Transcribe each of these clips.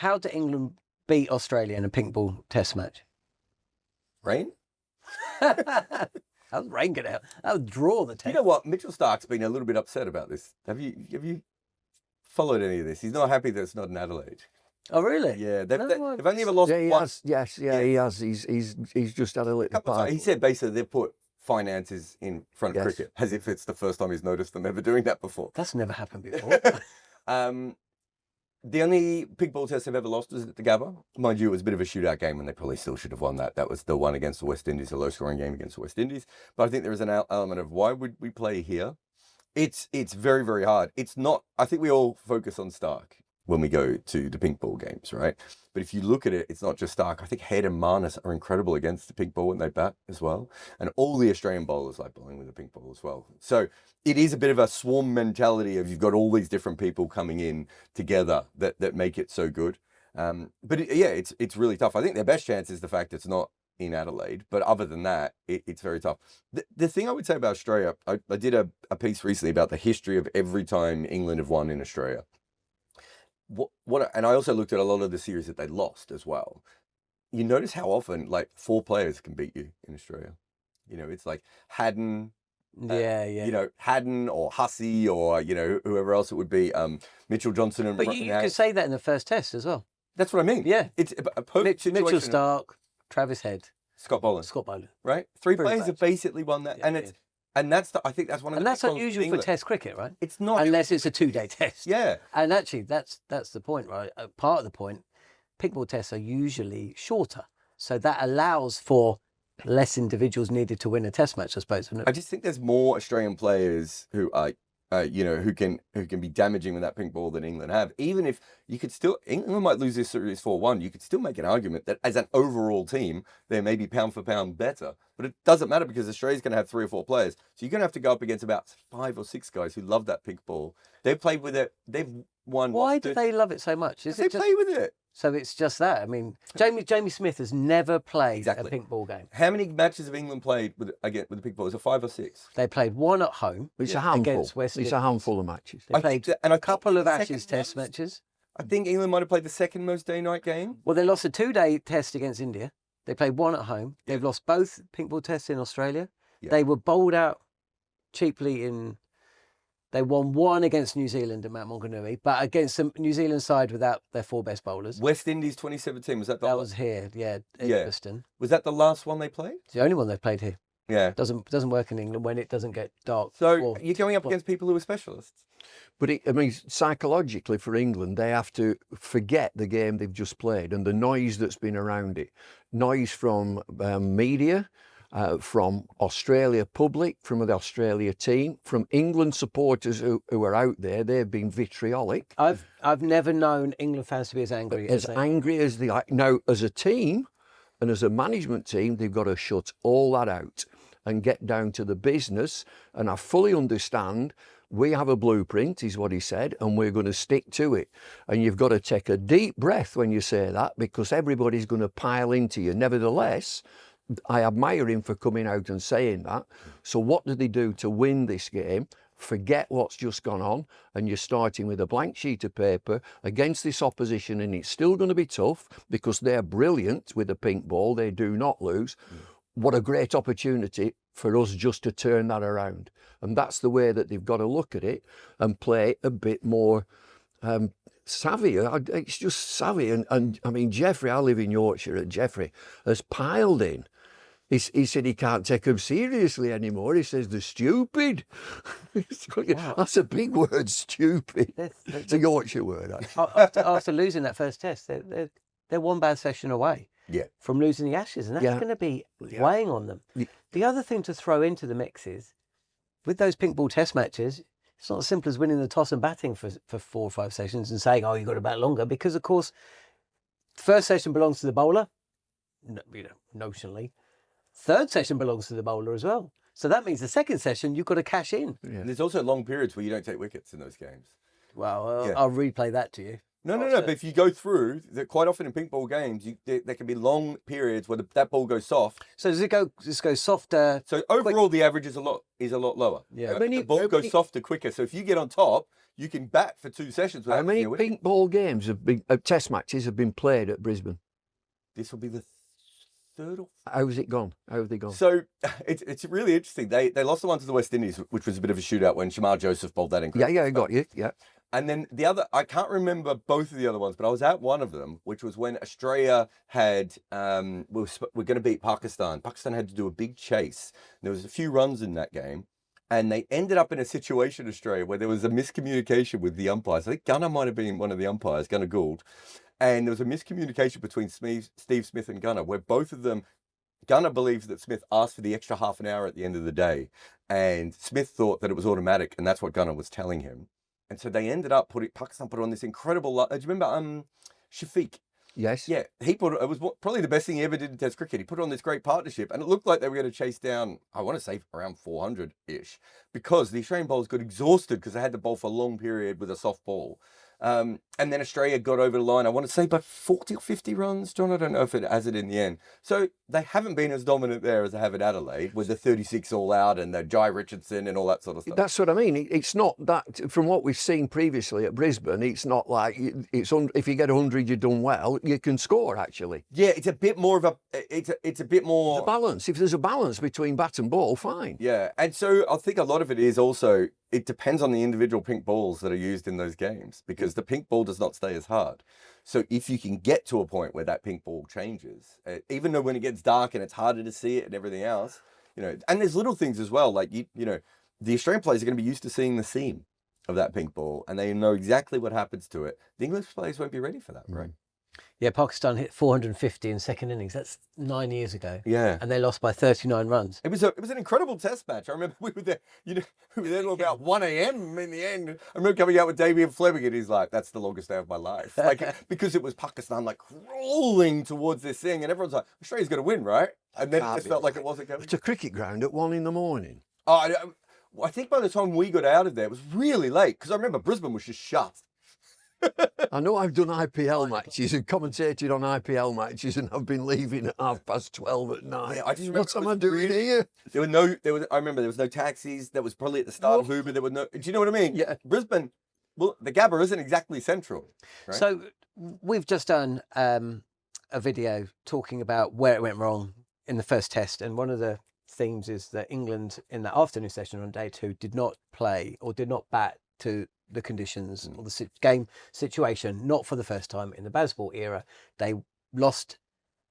how did England beat Australia in a pink ball test match? Rain? How's rain get out? That would draw the test. You know what? Mitchell Starc's been a little bit upset about this. Have you followed any of this? He's not happy that it's not in Adelaide. Oh, really? Yeah, they've only ever lost he once. Has. Yes, he has. He's just had a little part. He said basically they've put finances in front of cricket, as if it's the first time he's noticed them ever doing that before. That's never happened before. The only pink ball test they've ever lost was at the Gabba. Mind you, it was a bit of a shootout game and they probably still should have won that. That was the one against the West Indies, a low-scoring game against the West Indies. But I think there is an element of why would we play here? It's very, very hard. It's not, I think we all focus on Starc when we go to the pink ball games, right? But if you look at it, it's not just Starc. I think Head and Marnus are incredible against the pink ball when they bat as well. And all the Australian bowlers like bowling with the pink ball as well. So it is a bit of a swarm mentality of you've got all these different people coming in together that make it so good. But it's really tough. I think their best chance is the fact it's not in Adelaide. But other than that, it's very tough. The thing I would say about Australia, I did a piece recently about the history of every time England have won in Australia. And I also looked at a lot of the series that they lost as well. You notice how often like 4 players can beat you in Australia. You know, it's like Haddon, you know, Haddon or Hussey or, you know, whoever else it would be, Mitchell Johnson. And but you could say that in the first test as well. That's what I mean. Yeah. It's a perfect situation. Mitchell Starc, Travis Head. Scott Boland. Right? 3 players have basically won that. Yeah, and I think that's one of the. And that's unusual for Test cricket, right? It's not unless it's a 2-day test. Yeah. And actually, that's the point, right? Part of the point. Pink ball tests are usually shorter, so that allows for less individuals needed to win a test match, I suppose. I just think there's more Australian players who are, you know, who can be damaging with that pink ball than England have. Even if you could still, England might lose this series 4-1, you could still make an argument that as an overall team, they may be pound for pound better. But it doesn't matter because Australia's going to have 3 or 4 players. So you're going to have to go up against about 5 or 6 guys who love that pink ball. They've played with it. They've won. Why do they love it so much? They play with it. So it's just that. I mean, Jamie Smith has never played a pink ball game. How many matches have England played with the pink ball? Is it 5 or 6? They played 1 at home. It's a handful. It's a handful of matches. They played a couple of Ashes test matches. I think England might have played the second most day-night game. Well, they lost a 2-day test against India. They played 1 at home. They've lost both pink ball tests in Australia. Yeah. They were bowled out cheaply in... They won 1 against New Zealand at Mount Maunganui, but against the New Zealand side without their 4 best bowlers. West Indies 2017, was that the... That was here, Brisbane. Was that the last one they played? It's the only one they've played here. Yeah. Doesn't work in England when it doesn't get dark. So you're going up against people who are specialists. But I mean, psychologically for England, they have to forget the game they've just played and the noise that's been around it. Noise from media, from Australia public, from the Australia team, from England supporters who are out there. They've been vitriolic. I've never known England fans to be as angry as they are. Now, as a team and as a management team, they've got to shut all that out and get down to the business. And I fully understand we have a blueprint, is what he said, and we're going to stick to it. And you've got to take a deep breath when you say that, because everybody's going to pile into you. Nevertheless, I admire him for coming out and saying that. So what do they do to win this game? Forget what's just gone on, and you're starting with a blank sheet of paper against this opposition, and it's still going to be tough because they're brilliant with the pink ball. They do not lose. What a great opportunity for us just to turn that around. And that's the way that they've got to look at it and play a bit more savvy. It's just savvy. And I mean, Jeffrey, I live in Yorkshire, and Jeffrey has piled in. He said he can't take them seriously anymore. He says they're stupid. Wow. That's a big word, stupid. It's a Yorkshire word. After losing that first test, they're 1 bad session away from losing the Ashes, and that's going to be weighing on them. The other thing to throw into the mix is, with those pink ball test matches, it's not as simple as winning the toss and batting for 4 or 5 sessions and saying, oh, you've got to bat longer, because, of course, the first session belongs to the bowler, notionally. Third session belongs to the bowler as well. So that means the second session, you've got to cash in. Yeah. And there's also long periods where you don't take wickets in those games. Well, I'll replay that to you. No. But if you go through, quite often in pink ball games, there can be long periods where that ball goes soft. So does it go? Just go softer? So overall, the average is a lot lower. Yeah. The ball goes softer quicker. So if you get on top, you can bat for 2 sessions. How many pink ball games test matches have been played at Brisbane? This will be the third or fourth. How's it gone? How have they gone? So it's really interesting. They lost the one to the West Indies, which was a bit of a shootout when Shamar Joseph bowled that in. Yeah, I got you. Yeah. And then the other, I can't remember both of the other ones, but I was at one of them, which was when Australia had, we're going to beat Pakistan. Pakistan had to do a big chase. There was a few runs in that game. And they ended up in a situation, Australia, where there was a miscommunication with the umpires. I think Gunnar might have been one of the umpires, Gunnar Gould. And there was a miscommunication between Steve Smith and Gunnar, where both of them, Gunnar believes that Smith asked for the extra half an hour at the end of the day. And Smith thought that it was automatic, and that's what Gunnar was telling him. And so they ended up Pakistan put on this incredible, do you remember Shafiq? Yes. Yeah, it was probably the best thing he ever did in Test cricket. He put on this great partnership, and it looked like they were going to chase down, I want to say around 400-ish, because the Australian bowlers got exhausted because they had to bowl for a long period with a soft ball. And then Australia got over the line, I want to say by 40 or 50 runs, John. I don't know if it has it in the end. So they haven't been as dominant there as they have at Adelaide with the 36 all out and the Jai Richardson and all that sort of stuff. That's what I mean. It's not that, from what we've seen previously at Brisbane, it's not like, if you get 100, you've done well, you can score, actually. Yeah, it's a bit more of a, it's a bit more... The balance. If there's a balance between bat and ball, fine. Yeah, and so I think a lot of it is also, it depends on the individual pink balls that are used in those games, because the pink ball does not stay as hard. So if you can get to a point where that pink ball changes, even though when it gets dark and it's harder to see it and everything else, and there's little things as well, like, the Australian players are going to be used to seeing the seam of that pink ball, and they know exactly what happens to it. The English players won't be ready for that, right? Yeah, Pakistan hit 450 in second innings. That's 9 years ago. Yeah, and they lost by 39 runs. It was an incredible Test match. I remember we were there. We were there till about 1 a.m. in the end. I remember coming out with Damien Fleming, and he's like, "That's the longest day of my life." Because it was Pakistan rolling towards this thing, and everyone's like, "Australia's going to win, right?" And then it felt like it wasn't going. It's a cricket ground at 1 a.m. Oh, I think by the time we got out of there, it was really late, because I remember Brisbane was just shut. I know I've done IPL matches and commentated on IPL matches, and I've been leaving at 12:30 at night. Yeah, I just remember, what am I doing here? I remember there was no taxis. That was probably at the start of Uber. There was no. Do you know what I mean? Yeah. Brisbane, well, the Gabba isn't exactly central. Right? So we've just done a video talking about where it went wrong in the first test, and one of the themes is that England in that afternoon session on day 2 did not play or did not bat to the conditions or the game situation, not for the first time in the baseball era. They lost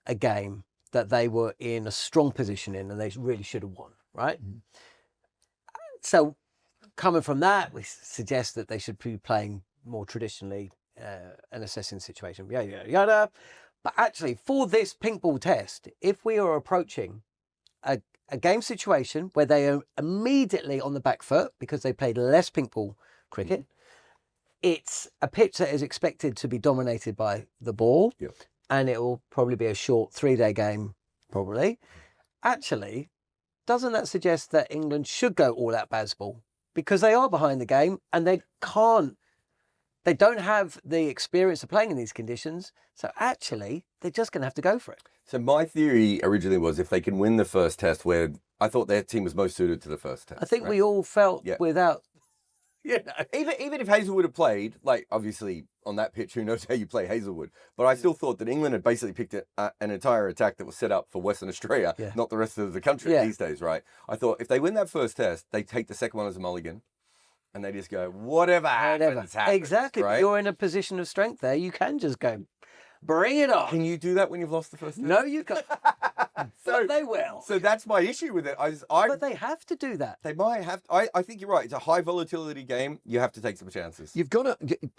a game that they were in a strong position in, and they really should have won, right? So coming from that, we suggest that they should be playing more traditionally and assessing the situation, yada, yada, yada. But actually, for this pink ball test, if we are approaching a game situation where they are immediately on the back foot because they played less pink ball cricket, it's a pitch that is expected to be dominated by the ball, and it will probably be a short 3-day game, probably. Actually, doesn't that suggest that England should go all out baseball? Because they are behind the game, and they don't have the experience of playing in these conditions, so actually, they're just going to have to go for it. So my theory originally was if they can win the first test, where I thought their team was most suited to the first test. I think we all felt without... Even if Hazelwood had played, like, obviously on that pitch, who knows how you play Hazelwood, but I still thought that England had basically picked an entire attack that was set up for Western Australia, not the rest of the country these days, right? I thought if they win that first test, they take the second one as a mulligan, and they just go, whatever happens. Exactly. Right? You're in a position of strength there. You can just go, bring it on. Can you do that when you've lost the first test? No, you can't. But they will. So that's my issue with it. But they have to do that. They might have to. I think you're right. It's a high volatility game. You have to take some chances.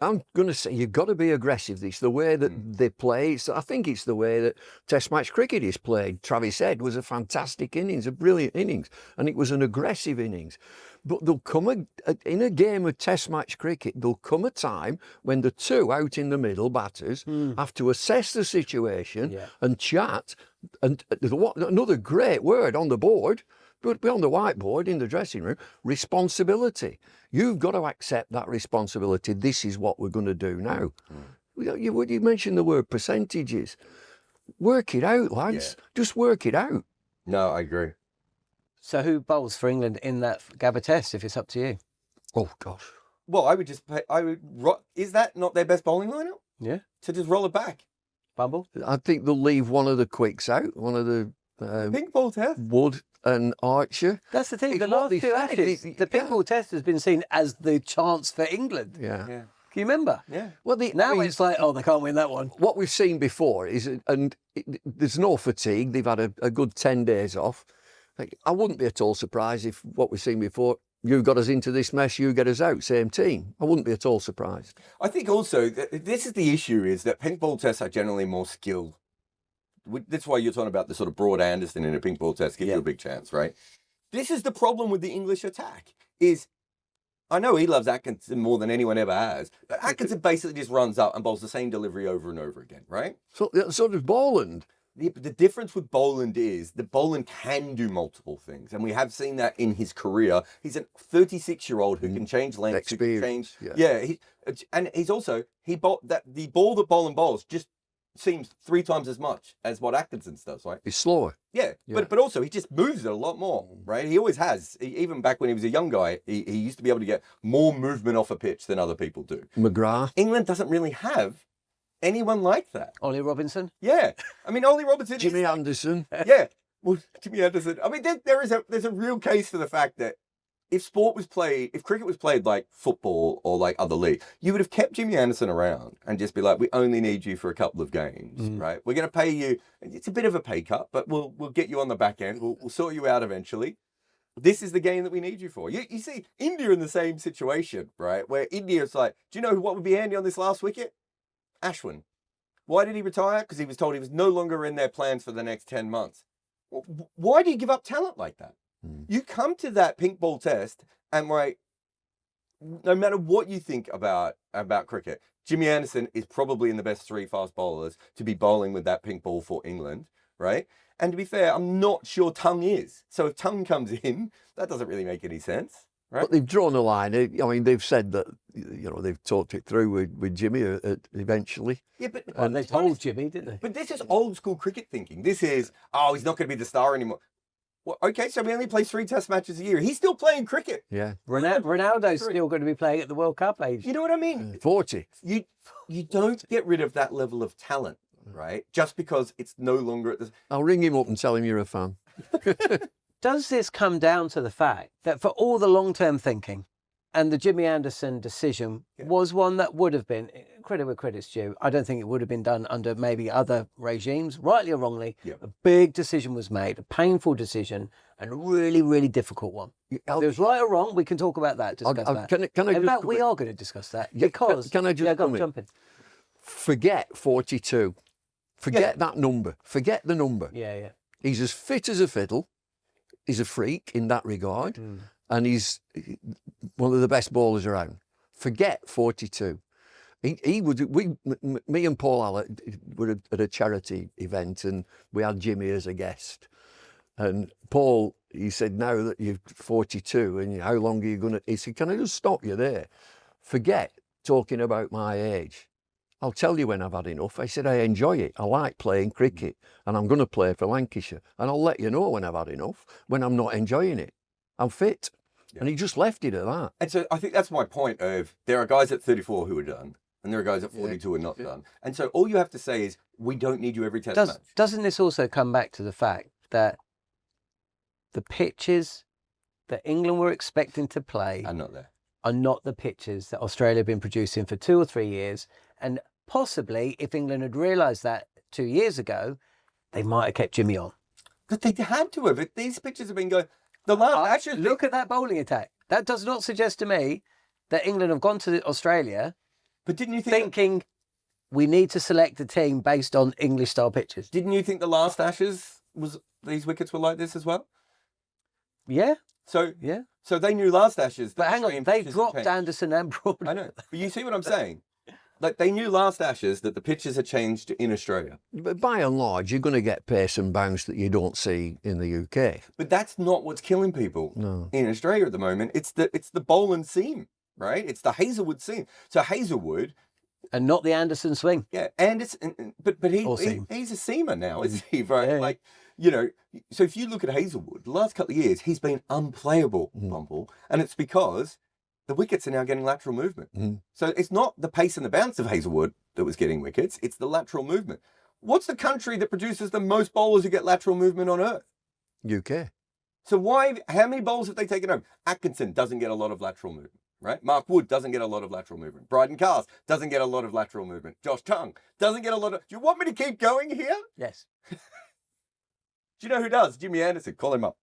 I'm going to say you've got to be aggressive. It's the way that they play. So I think it's the way that Test match cricket is played. Travis Head was a fantastic innings, a brilliant innings, and it was an aggressive innings. But there'll come in a game of Test match cricket, there'll come a time when the two out in the middle batters have to assess the situation and chat. And another great word on the board, but on the whiteboard in the dressing room, responsibility. You've got to accept that responsibility. This is what we're going to do now. You mentioned the word percentages. Work it out, lads. Yeah. Just work it out. No, I agree. So who bowls for England in that Gabba test, if it's up to you? Oh, gosh. Well, is that not their best bowling lineup? Yeah. To just roll it back. Bumble? I think they'll leave one of the quicks out, one of the... pink ball test? Wood and Archer. That's the thing. The last two Ashes, the pink ball test has been seen as the chance for England. Yeah. Can you remember? Yeah. Well, now it's like, they can't win that one. What we've seen before is, there's no fatigue. They've had a good 10 days off. I wouldn't be at all surprised if what we've seen before, you got us into this mess, you get us out, same team. I wouldn't be at all surprised. I think also, this is the issue, is that pink ball tests are generally more skilled. That's why you're talking about the sort of Broad Anderson in a pink ball test, give you a big chance, right? This is the problem with the English attack, is I know he loves Atkinson more than anyone ever has, but Atkinson basically just runs up and bowls the same delivery over and over again, right? So does Boland. The difference with Boland is that Boland can do multiple things, and we have seen that in his career. He's a 36-year-old who can change length, who can change. And he's also the ball that Boland bowls just seems 3 times as much as what Atkinson does, right? He's slower. Yeah. But also he just moves it a lot more, right? He always has. Even back when he was a young guy, he used to be able to get more movement off a pitch than other people do. McGrath. England doesn't really have anyone like that. Ollie Robinson? Yeah. I mean, Ollie Robinson. Jimmy Anderson. Yeah. Well, Jimmy Anderson. I mean, there's a real case for the fact that if cricket was played like football or like other league, you would have kept Jimmy Anderson around and just be like, we only need you for a couple of games, right? We're going to pay you. It's a bit of a pay cut, but we'll get you on the back end. We'll sort you out eventually. This is the game that we need you for. You see India in the same situation, right? Where India's like, do you know what would be handy on this last wicket? Ashwin. Why did he retire? Because he was told he was no longer in their plans for the next 10 months. Well, why do you give up talent like that? You come to that pink ball test and no matter what you think about cricket, Jimmy Anderson is probably in the best 3 fast bowlers to be bowling with that pink ball for England, right? And to be fair, I'm not sure Tongue is. So if Tongue comes in, that doesn't really make any sense. Right? But they've drawn a line. I mean, they've said that, they've talked it through with Jimmy eventually. Yeah, but and they told Jimmy, didn't they? But this is old school cricket thinking. This is, he's not going to be the star anymore. Well, okay, so we only play 3 test matches a year. He's still playing cricket. Yeah. Ronaldo's still going to be playing at the World Cup age. You know what I mean? 40. You don't get rid of that level of talent, right? Just because it's no longer at the... I'll ring him up and tell him you're a fan. Does this come down to the fact that for all the long-term thinking and the Jimmy Anderson decision was one that would have been, credit where credit's due, I don't think it would have been done under maybe other regimes, rightly or wrongly. A big decision was made, a painful decision, and a really, really difficult one. If it was right or wrong, we can talk about that, discuss that. Can I in fact, we are going to discuss that because... Can I just jump in? Forget 42. Forget that number. Forget the number. Yeah. He's as fit as a fiddle. He's a freak in that regard. And he's one of the best bowlers around. Forget 42. Me and Paul Allett were at a charity event and we had Jimmy as a guest. And Paul, he said, now that you're 42 and how long are you going to... He said, can I just stop you there? Forget talking about my age. I'll tell you when I've had enough. I said, I enjoy it. I like playing cricket and I'm going to play for Lancashire. And I'll let you know when I've had enough, when I'm not enjoying it. I'm fit. Yeah. And he just left it at that. And so I think that's my point of there are guys at 34 who are done and there are guys at 42 who are not done. And so all you have to say is, we don't need you every test match. Doesn't this also come back to the fact that the pitches that England were expecting to play are not the pitches that Australia have been producing for 2 or 3 years? And possibly, if England had realised that 2 years ago, they might have kept Jimmy on. But they had to have. These pitches have been going... Look at that bowling attack. That does not suggest to me that England have gone to Australia thinking we need to select a team based on English-style pitches. Didn't you think the last Ashes these wickets were like this as well? Yeah. So they knew last Ashes... But hang on, they dropped Anderson and Broad. I know. But you see what I'm saying? Like, they knew last Ashes that the pitches had changed in Australia. But by and large, you're going to get pace and bounce that you don't see in the UK. But that's not what's killing people in Australia at the moment. It's the Boland seam, right? It's the Hazelwood seam. So Hazelwood, And not the Anderson swing. Yeah, Anderson, but he's a seamer now, isn't he? Right? Yeah. Like, you know, so if you look at Hazelwood, the last couple of years, he's been unplayable, Bumble, and it's because the wickets are now getting lateral movement. So it's not the pace and the bounce of Hazelwood that was getting wickets, it's the lateral movement. What's the country that produces the most bowlers who get lateral movement on earth? UK. So how many bowls have they taken home? Atkinson doesn't get a lot of lateral movement. Right? Mark Wood doesn't get a lot of lateral movement. Bryden Cars doesn't get a lot of lateral movement. Josh Tongue doesn't get a lot of... Do you want me to keep going here? Yes. Do you know who does? Jimmy Anderson. Call him up.